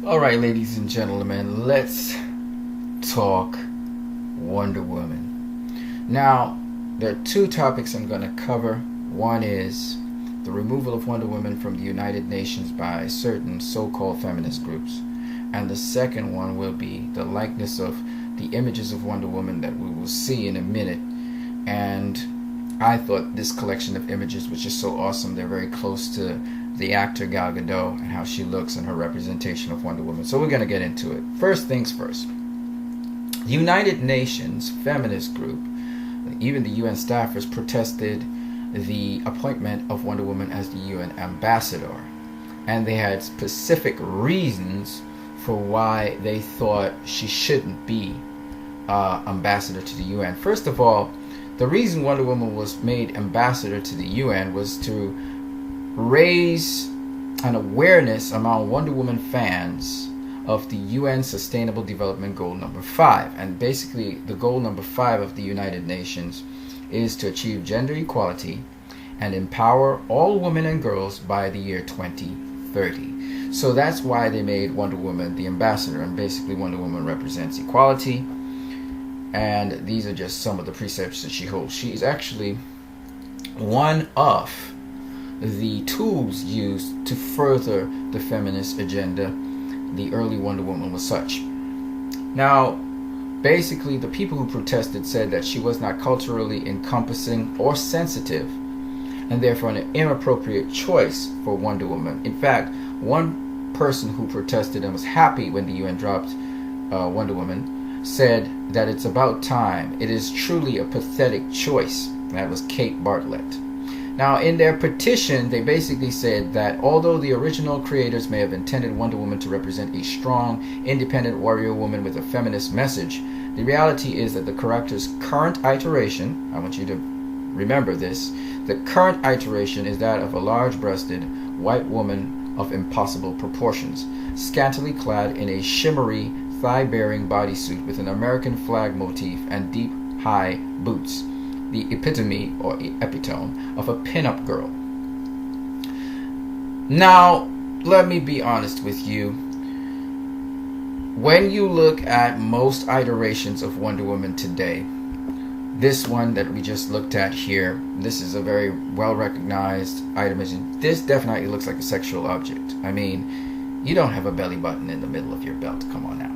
All right, ladies and gentlemen, let's talk Wonder Woman. Now, there are two topics I'm going to cover. One is the removal of Wonder Woman from the United Nations by certain so-called feminist groups. And the second one will be the likeness of the images of Wonder Woman that we will see in a minute. And I thought this collection of images was just so awesome. They're very close to the actor Gal Gadot and how she looks and her representation of Wonder Woman. So we're going to get into it. First things first. United Nations feminist group, even the UN staffers protested the appointment of Wonder Woman as the UN ambassador. And they had specific reasons for why they thought she shouldn't be ambassador to the UN. First of all, the reason Wonder Woman was made ambassador to the UN was to raise an awareness among Wonder Woman fans of the UN Sustainable Development Goal number 5. And basically, the goal number 5 of the United Nations is to achieve gender equality and empower all women and girls by the year 2030. So that's why they made Wonder Woman the ambassador. And basically, Wonder Woman represents equality. And these are just some of the precepts that she holds. She is actually one of the tools used to further the feminist agenda. The early Wonder Woman was such. Now, basically, the people who protested said that she was not culturally encompassing or sensitive, and therefore an inappropriate choice for Wonder Woman. In fact, one person who protested and was happy when the UN dropped Wonder Woman said that it's about time. It is truly a pathetic choice. That was Kate Bartlett. Now, in their petition, they basically said that although the original creators may have intended Wonder Woman to represent a strong, independent warrior woman with a feminist message, the reality is that the character's current iteration, I want you to remember this, the current iteration is that of a large-breasted white woman of impossible proportions, scantily clad in a shimmery, thigh-bearing bodysuit with an American flag motif and deep, high boots. The epitome or epitome of a pinup girl. Now, let me be honest with you. When you look at most iterations of Wonder Woman today, this one that we just looked at here, this is a very well recognized item. This definitely looks like a sexual object. I mean, you don't have a belly button in the middle of your belt. Come on now.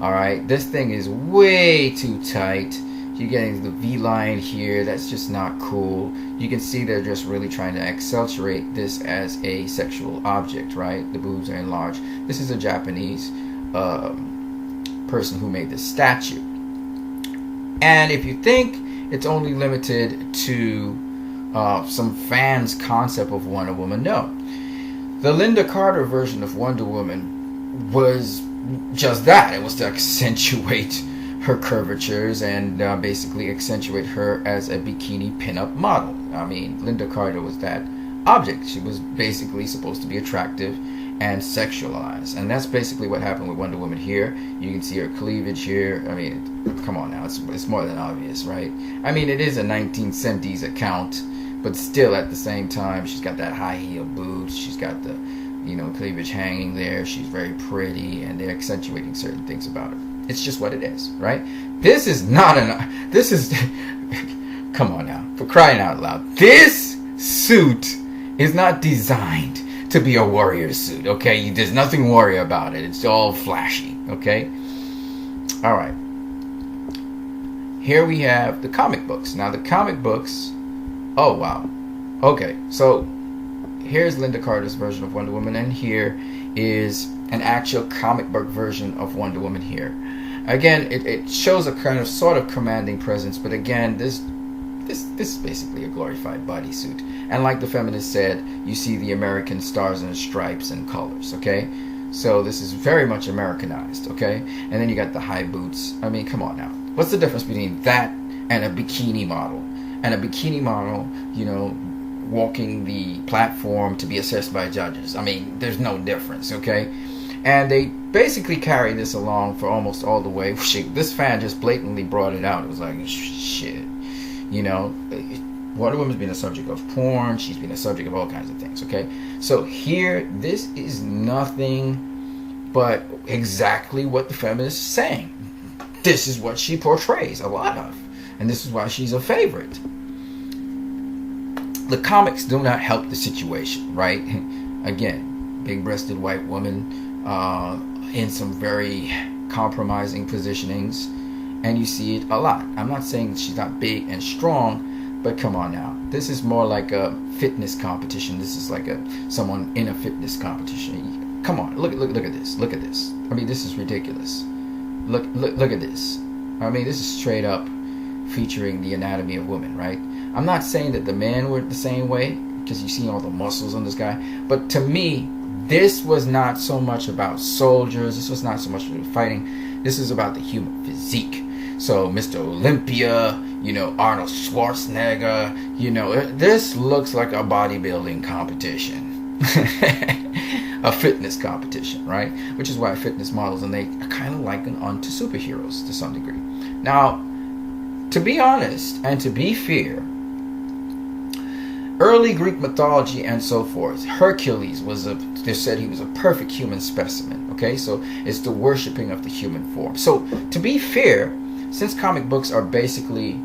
Alright, this thing is way too tight. You're getting the V-line here. That's just not cool. You can see they're just really trying to accentuate this as a sexual object, right? The boobs are enlarged. This is a Japanese person who made this statue. And if you think it's only limited to some fans' concept of Wonder Woman, no. The Lynda Carter version of Wonder Woman was just that. It was to accentuate her curvatures and basically accentuate her as a bikini pinup model. I mean, Lynda Carter was that object. She was basically supposed to be attractive and sexualized. And that's basically what happened with Wonder Woman here. You can see her cleavage here. I mean, come on now. It's more than obvious, right? I mean, it is a 1970s account, but still at the same time, she's got that high heel boots. She's got the, cleavage hanging there. She's very pretty, and they're accentuating certain things about her. It's just what it is, right? This is not come on now, for crying out loud. This suit is not designed to be a warrior suit, okay? There's nothing warrior about it. It's all flashy, okay? All right. Here we have the comic books. Now, the comic books, oh, wow. Okay, so here's Lynda Carter's version of Wonder Woman, and here is an actual comic book version of Wonder Woman here. Again, it shows a kind of sort of commanding presence, but again, this is basically a glorified bodysuit. And like the feminist said, you see the American stars and stripes and colors, okay? So this is very much Americanized, okay? And then you got the high boots. I mean, come on now. What's the difference between that and a bikini model? And a bikini model, walking the platform to be assessed by judges. I mean, there's no difference, okay? And they basically carried this along for almost all the way. This fan just blatantly brought it out. It was like, shit. Wonder Woman's been a subject of porn. She's been a subject of all kinds of things, okay? So here, this is nothing but exactly what the feminist is saying. This is what she portrays a lot of, and this is why she's a favorite. The comics do not help the situation, right? Again, big-breasted white woman in some very compromising positionings, and you see it a lot. I'm not saying she's not big and strong, but come on now. This is more like a fitness competition. This is like someone in a fitness competition. Come on, look at this. Look at this. I mean, this is ridiculous. Look at this. I mean, this is straight up featuring the anatomy of women, right? I'm not saying that the men were the same way, because you see all the muscles on this guy, but to me, this was not so much about soldiers. This was not so much about fighting. This is about the human physique. So Mr. Olympia, you know, Arnold Schwarzenegger, you know, this looks like a bodybuilding competition. A fitness competition, right? Which is why fitness models, and they are kind of likened onto superheroes to some degree. Now, to be honest and to be fair, early Greek mythology and so forth, Hercules they said he was a perfect human specimen, okay? So it's the worshiping of the human form. So to be fair, since comic books are basically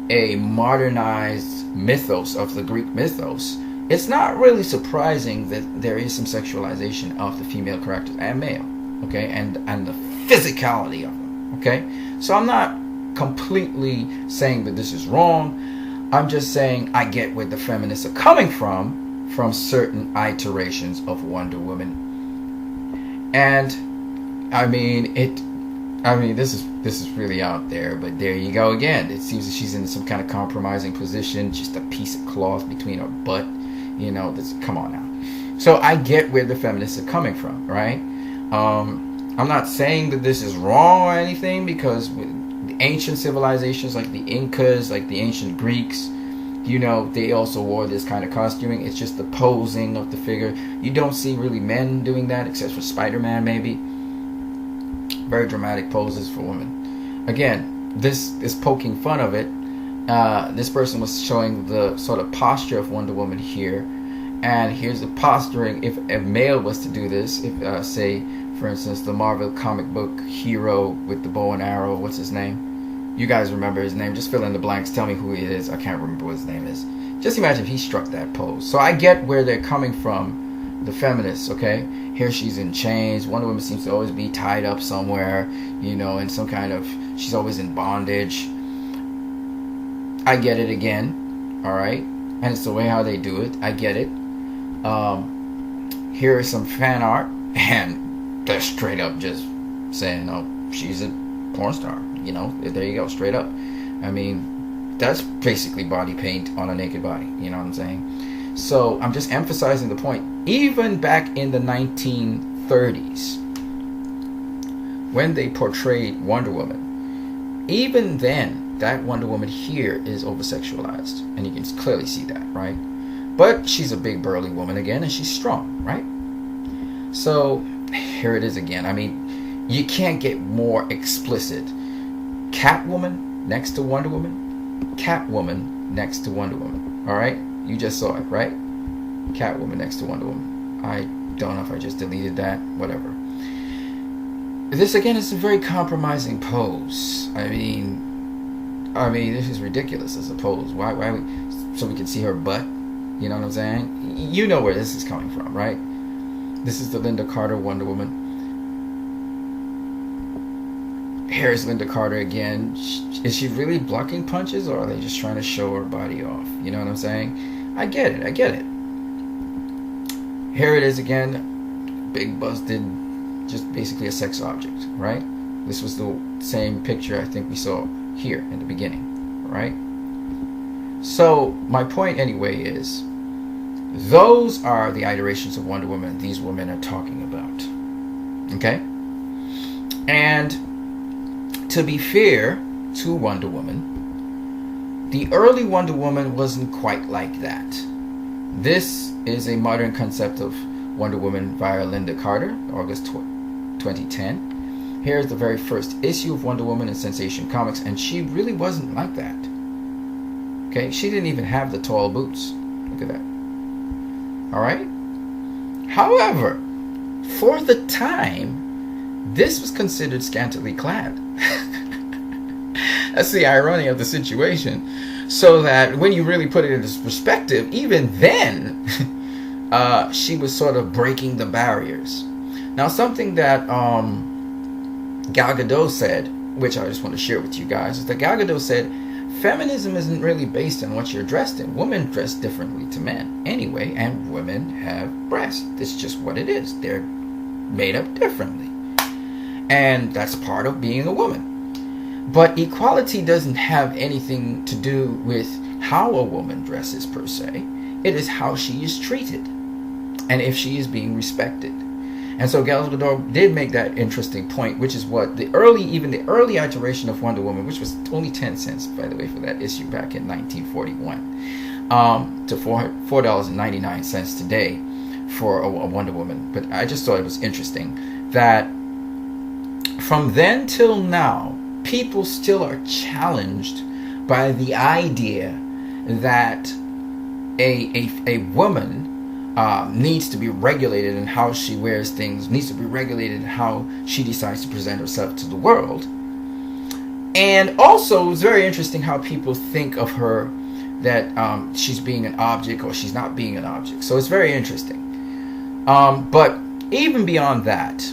a modernized mythos of the Greek mythos, it's not really surprising that there is some sexualization of the female characters and male, okay? And the physicality of them, okay? So I'm not completely saying that this is wrong. I'm just saying I get where the feminists are coming from certain iterations of Wonder Woman. And I mean this is really out there, but there you go again. It seems that she's in some kind of compromising position, just a piece of cloth between her butt, you know. Come on now. So I get where the feminists are coming from, right? I'm not saying that this is wrong or anything, because the ancient civilizations like the Incas, like the ancient Greeks, you know, they also wore this kind of costuming. It's just the posing of the figure. You don't see really men doing that, except for Spider-Man maybe. Very dramatic poses for women. Again, this is poking fun of it. This person was showing the sort of posture of Wonder Woman here, and here's the posturing if a male was to do this. If say, for instance, the Marvel comic book hero with the bow and arrow, what's his name? You guys remember his name. Just fill in the blanks. Tell me who he is. I can't remember what his name is. Just imagine if he struck that pose. So I get where they're coming from, the feminists, okay? Here she's in chains. Wonder Woman seems to always be tied up somewhere, you know, in some kind of... She's always in bondage. I get it again, all right? And it's the way how they do it. I get it. Here is some fan art, and they're straight up just saying, oh, she's a porn star. You know, there you go, straight up. I mean, that's basically body paint on a naked body. You know what I'm saying? So I'm just emphasizing the point. Even back in the 1930s, when they portrayed Wonder Woman, even then, that Wonder Woman here is over-sexualized. And you can clearly see that, right? But she's a big burly woman again, and she's strong, right? So here it is again. I mean, you can't get more explicit. Catwoman next to Wonder Woman. Catwoman next to Wonder Woman. Alright? You just saw it, right? Catwoman next to Wonder Woman. I don't know if I just deleted that. Whatever. This again is a very compromising pose. I mean this is ridiculous as a pose. Why so we can see her butt? You know what I'm saying? You know where this is coming from, right? This is the Linda Carter Wonder Woman. Here's Linda Carter again. Is she really blocking punches, or are they just trying to show her body off? You know what I'm saying? I get it. Here it is again. Big busted, just basically a sex object, right? This was the same picture I think we saw here in the beginning, right? So my point anyway is, those are the iterations of Wonder Woman these women are talking about. Okay? And to be fair to Wonder Woman, the early Wonder Woman wasn't quite like that. This is a modern concept of Wonder Woman via Linda Carter, August 2010. Here's the very first issue of Wonder Woman in Sensation Comics, and she really wasn't like that. Okay, she didn't even have the tall boots. Look at that. Alright? However, for the time, this was considered scantily clad. That's the irony of the situation. So that when you really put it into perspective, even then, she was sort of breaking the barriers. Now, something that Gal Gadot said, which I just want to share with you guys, is that Gal Gadot said, feminism isn't really based on what you're dressed in. Women dress differently to men anyway, and women have breasts. It's just what it is. They're made up differently. And that's part of being a woman. But equality doesn't have anything to do with how a woman dresses per se. It is how she is treated and if she is being respected. And so Gal Gadot did make that interesting point, which is what the early iteration of Wonder Woman, which was only 10 cents, by the way, for that issue back in 1941, to $4.99 today for a Wonder Woman. But I just thought it was interesting that from then till now, people still are challenged by the idea that a woman needs to be regulated in how she wears things, needs to be regulated in how she decides to present herself to the world. And also, it's very interesting how people think of her that she's being an object or she's not being an object. So it's very interesting. But even beyond that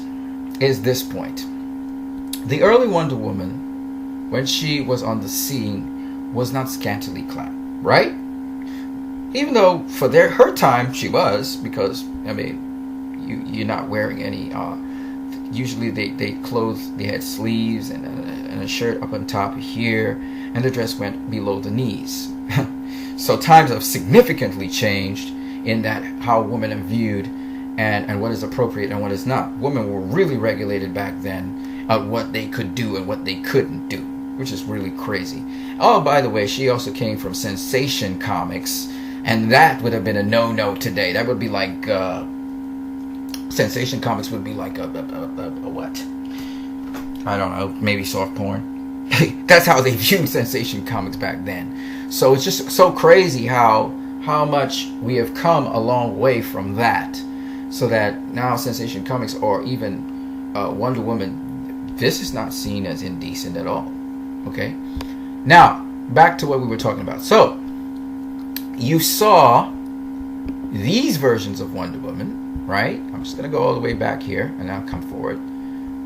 is this point. The early Wonder Woman, when she was on the scene, was not scantily clad, right? Even though for her time she was, because I mean, you're not wearing any. Usually they had sleeves and a shirt up on top of here, and the dress went below the knees. So times have significantly changed in that how women are viewed and what is appropriate and what is not. Women were really regulated back then of what they could do and what they couldn't do, which is really crazy. Oh, by the way, she also came from Sensation Comics. And that would have been a no-no today. That would be like, Sensation Comics would be like a what? I don't know, maybe soft porn. That's how they viewed Sensation Comics back then. So it's just so crazy how much we have come a long way from that. So that now Sensation Comics or even Wonder Woman, this is not seen as indecent at all. Okay? Now, back to what we were talking about. So, you saw these versions of Wonder Woman, right? I'm just going to go all the way back here, and I'll come forward.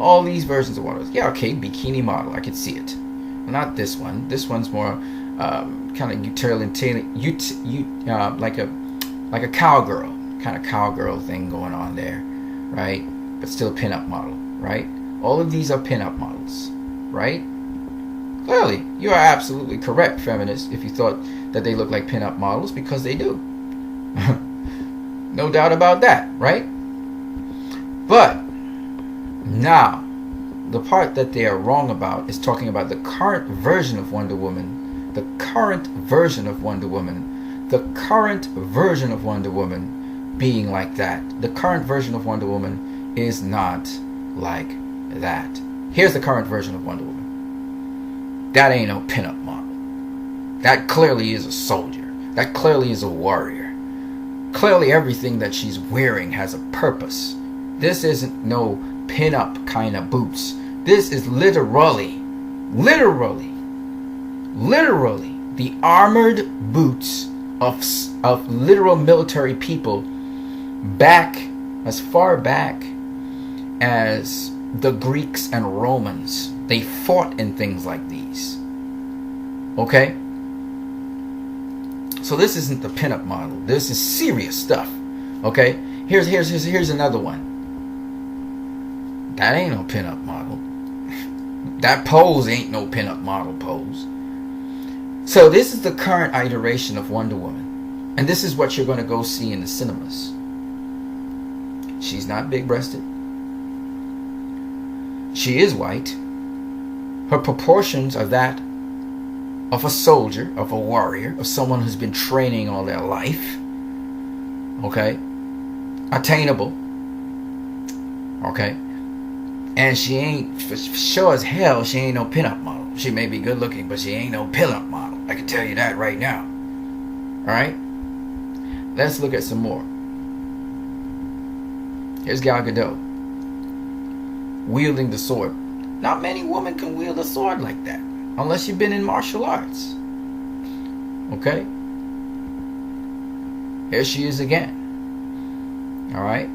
All these versions of Wonder Woman. Yeah, okay, bikini model. I could see it. Not this one. This one's more kind of utilitarian, like a cowgirl. Kind of cowgirl thing going on there, right? But still a pinup model, right? All of these are pinup models, right? Clearly, you are absolutely correct, feminists, if you thought that they look like pinup models, because they do. No doubt about that, right? But now, the part that they are wrong about is talking about the current version of Wonder Woman. The current version of Wonder Woman. The current version of Wonder Woman being like that. The current version of Wonder Woman is not like that. Here's the current version of Wonder Woman. That ain't no pinup model. That clearly is a soldier. That clearly is a warrior. Clearly everything that she's wearing has a purpose. This isn't no pinup kind of boots. This is literally the armored boots of literal military people back as far back as the Greeks and Romans. They fought in things like these. Okay? So this isn't the pinup model. This is serious stuff. Okay? Here's another one. That ain't no pinup model. That pose ain't no pinup model pose. So this is the current iteration of Wonder Woman. And this is what you're going to go see in the cinemas. She's not big-breasted. She is white. Her proportions are that of a soldier, of a warrior, of someone who's been training all their life. Okay? Attainable. Okay? And she ain't, for sure as hell, she ain't no pinup model. She may be good looking, but she ain't no pinup model. I can tell you that right now. Alright? Let's look at some more. Here's Gal Gadot. wielding the sword. Not many women can wield a sword like that, unless you've been in martial arts. Okay? Here she is again. Alright?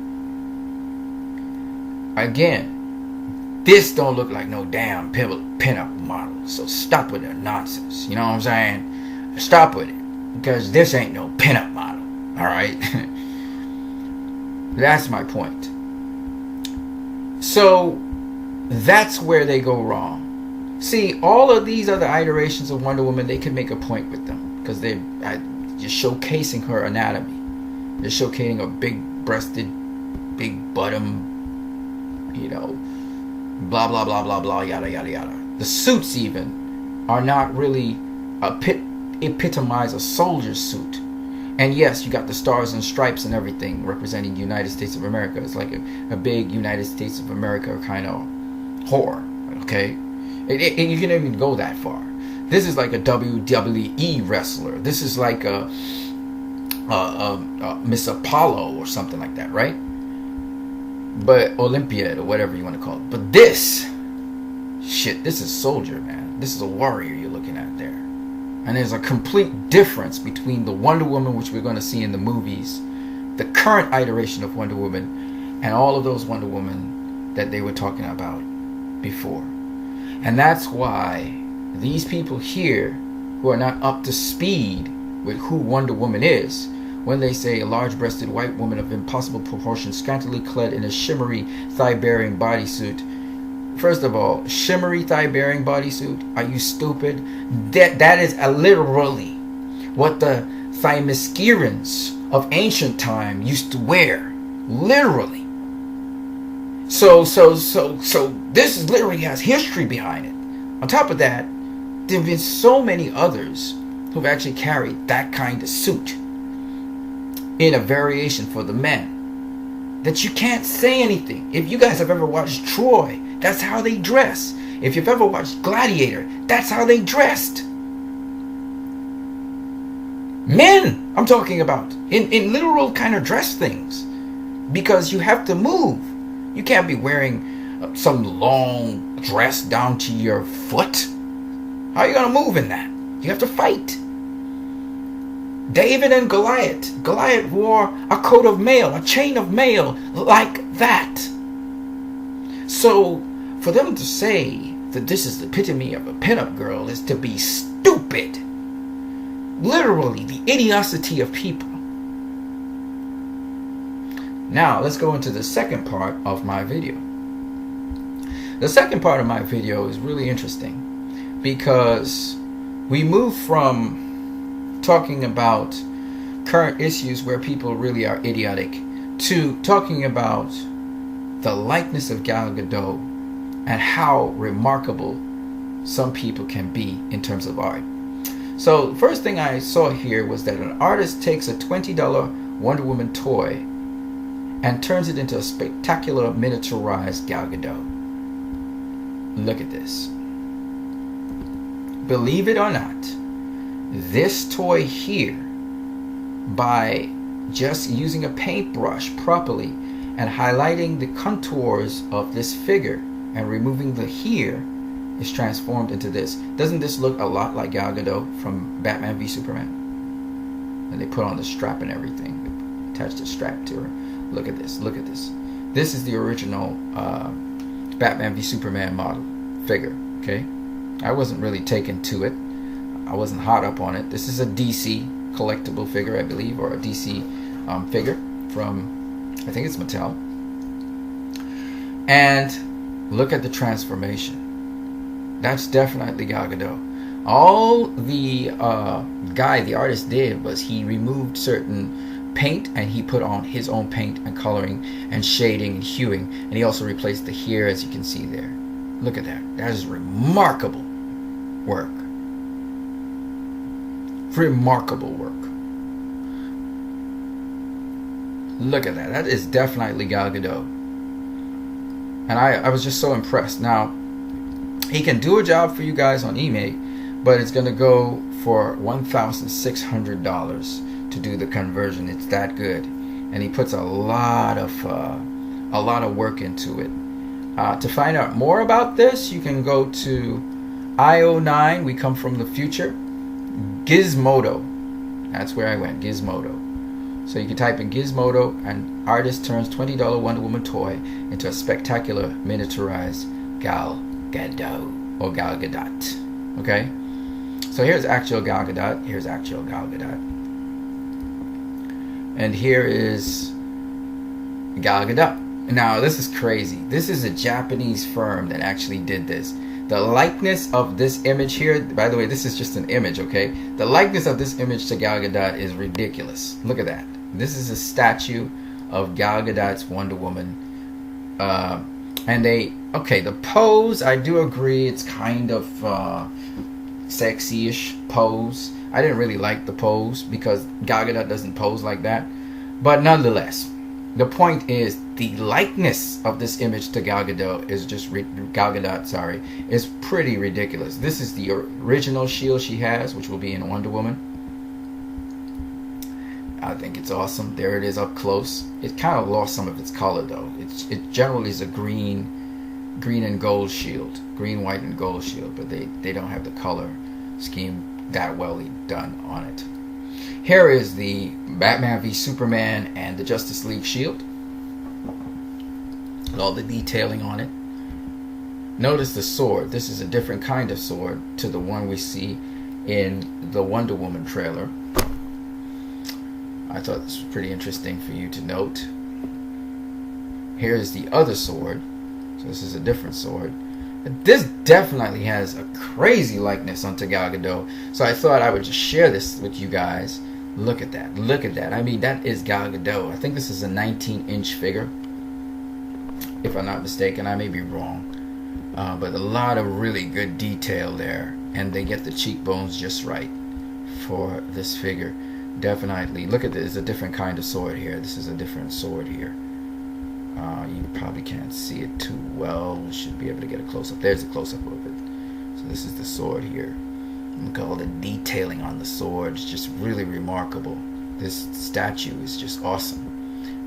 Again, this don't look like no damn pinup model. So stop with the nonsense. You know what I'm saying? Stop with it. Because this ain't no pinup model. Alright? That's my point. So, that's where they go wrong. See, all of these other iterations of Wonder Woman, they can make a point with them. Because they're just showcasing her anatomy. They're showcasing a big-breasted, big-bottom, you know, blah, blah, blah, blah, blah, yada, yada, yada. The suits even are not really epitomize a soldier's suit. And yes, you got the stars and stripes and everything representing the United States of America. It's like a big United States of America kind of whore, okay? You can even go that far. This is like a WWE wrestler. This is like a Miss Apollo or something like that, right? But Olympiad or whatever you want to call it. But this is soldier, man. This is a warrior you're looking at there. And there's a complete difference between the Wonder Woman, which we're going to see in the movies, the current iteration of Wonder Woman, and all of those Wonder Women that they were talking about before. And that's why these people here who are not up to speed with who Wonder Woman is, when they say a large-breasted white woman of impossible proportions, scantily clad in a shimmery thigh-bearing bodysuit. First of all, shimmery thigh-bearing bodysuit? Are you stupid? That is literally what the Themyscirans of ancient time used to wear. Literally. So this literally has history behind it. On top of that, there have been so many others who've actually carried that kind of suit in a variation for the men that you can't say anything. If you guys have ever watched Troy, that's how they dress. If you've ever watched Gladiator, that's how they dressed. Men, I'm talking about, in literal kind of dress things, because you have to move. You can't be wearing some long dress down to your foot. How are you going to move in that? You have to fight. David and Goliath. Goliath wore a coat of mail, a chain of mail like that. So, for them to say that this is the epitome of a pinup girl is to be stupid. Literally, the idiocy of people. Now, let's go into the second part of my video. The second part of my video is really interesting because we move from talking about current issues where people really are idiotic to talking about the likeness of Gal Gadot and how remarkable some people can be in terms of art. So the first thing I saw here was that an artist takes a $20 Wonder Woman toy and turns it into a spectacular miniaturized Gal Gadot. Look at this. Believe it or not, this toy here, by just using a paintbrush properly and highlighting the contours of this figure and removing the hair, is transformed into this. Doesn't this look a lot like Gal Gadot from Batman v Superman? And they put on the strap and everything. They attached a strap to her. Look at this. Look at this. This is the original Batman v Superman model figure. Okay, I wasn't really taken to it. I wasn't hot up on it. This is a DC collectible figure, I believe, or a DC figure from, I think it's Mattel. And look at the transformation. That's definitely Gal Gadot. All the artist did was he removed certain paint and he put on his own paint and coloring and shading and huing, and he also replaced the hair, as you can see there. Look at that. That is remarkable work. Remarkable work. Look at that. That is definitely Gal Gadot. And I was just so impressed. Now, he can do a job for you guys on eBay, but it's going to go for $1,600 to do the conversion. It's that good. And he puts a lot of work into it. To find out more about this, you can go to IO9, we come from the future, Gizmodo. That's where I went, Gizmodo. So you can type in Gizmodo, and artist turns $20 Wonder Woman toy into a spectacular miniaturized Gal Gadot, or Gal Gadot. Okay? So here's actual Gal Gadot. Here's actual Gal Gadot. And here is Gal Gadot. Now, this is crazy. This is a Japanese firm that actually did this. The likeness of this image here, by the way, this is just an image, okay? The likeness of this image to Gal Gadot is ridiculous. Look at that. This is a statue of Gal Gadot's Wonder Woman. And the pose, I do agree, it's kind of sexy-ish pose. I didn't really like the pose because Gal Gadot doesn't pose like that. But nonetheless, the point is the likeness of this image to Gal Gadot is just is pretty ridiculous. This is the original shield she has, which will be in Wonder Woman. I think it's awesome. There it is up close. It kind of lost some of its color though. It generally is a green and gold shield, green, white, and gold shield, but they don't have the color scheme that well done on it. Here is the Batman v Superman and the Justice League shield. And all the detailing on it. Notice the sword. This is a different kind of sword to the one we see in the Wonder Woman trailer. I thought this was pretty interesting for you to note. Here's the other sword. So this is a different sword. This definitely has a crazy likeness onto Gal Gadot. So I thought I would just share this with you guys. Look at that. Look at that. I mean, that is Gal Gadot. I think this is a 19-inch figure, if I'm not mistaken. I may be wrong. But a lot of really good detail there. And they get the cheekbones just right for this figure. Definitely. Look at this. It's a different kind of sword here. This is a different sword here. You probably can't see it too well. We should be able to get a close-up. There's a close-up of it. So this is the sword here. Look at all the detailing on the sword. It's just really remarkable. This statue is just awesome.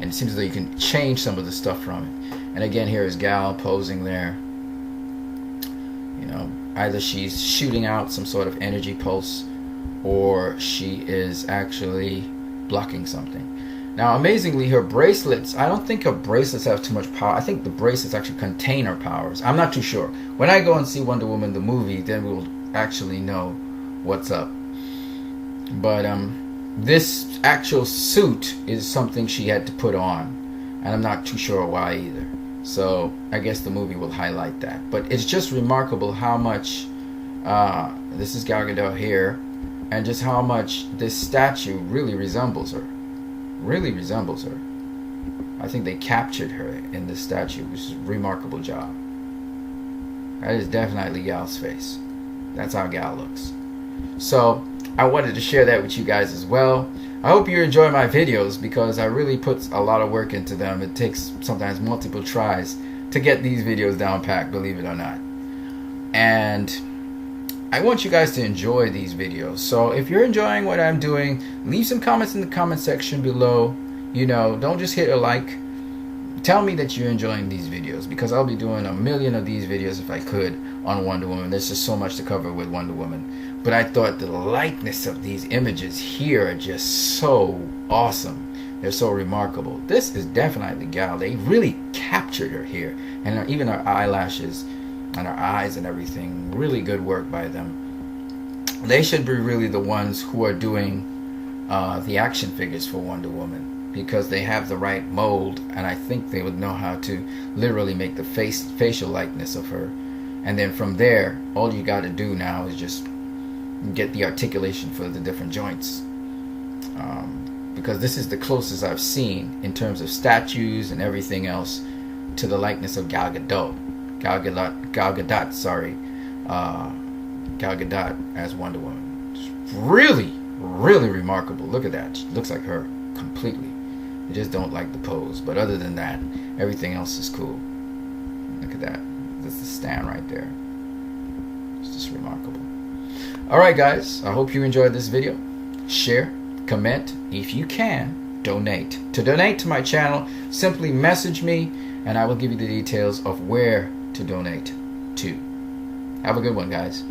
And it seems as though you can change some of the stuff from it. And again, here is Gal posing there. You know, either she's shooting out some sort of energy pulse, or she is actually blocking something. Now, amazingly, her bracelets, I don't think her bracelets have too much power. I think the bracelets actually contain her powers. I'm not too sure. When I go and see Wonder Woman the movie, then we'll actually know what's up. But this actual suit is something she had to put on, and I'm not too sure why either. So I guess the movie will highlight that. But it's just remarkable how much this is Gal Gadot here, and just how much this statue really resembles her. Really resembles her. I think they captured her in this statue, which is a remarkable job. That is definitely Gal's face. That's how Gal looks. So I wanted to share that with you guys as well. I hope you enjoy my videos because I really put a lot of work into them. It takes sometimes multiple tries to get these videos down packed, believe it or not. And I want you guys to enjoy these videos. So if you're enjoying what I'm doing, leave some comments in the comment section below. You know, don't just hit a like. Tell me that you're enjoying these videos, because I'll be doing a million of these videos if I could on Wonder Woman. There's just so much to cover with Wonder Woman. But I thought the likeness of these images here are just so awesome. They're so remarkable. This is definitely Gal. They really captured her here. And even her eyelashes and her eyes and everything, really good work by them. They should be really the ones who are doing the action figures for Wonder Woman, because they have the right mold, and I think they would know how to literally make the facial likeness of her. And then from there, all you got to do now is just get the articulation for the different joints, because this is the closest I've seen in terms of statues and everything else to the likeness of Gal Gadot. Gal Gadot as Wonder Woman. It's really, really remarkable. Look at that. She looks like her completely. I just don't like the pose, but other than that, everything else is cool. Look at that. That's the stand right there. It's just remarkable. Alright guys, I hope you enjoyed this video. Share, comment, if you can, donate. To donate to my channel, simply message me and I will give you the details of where to donate to. Have a good one, guys.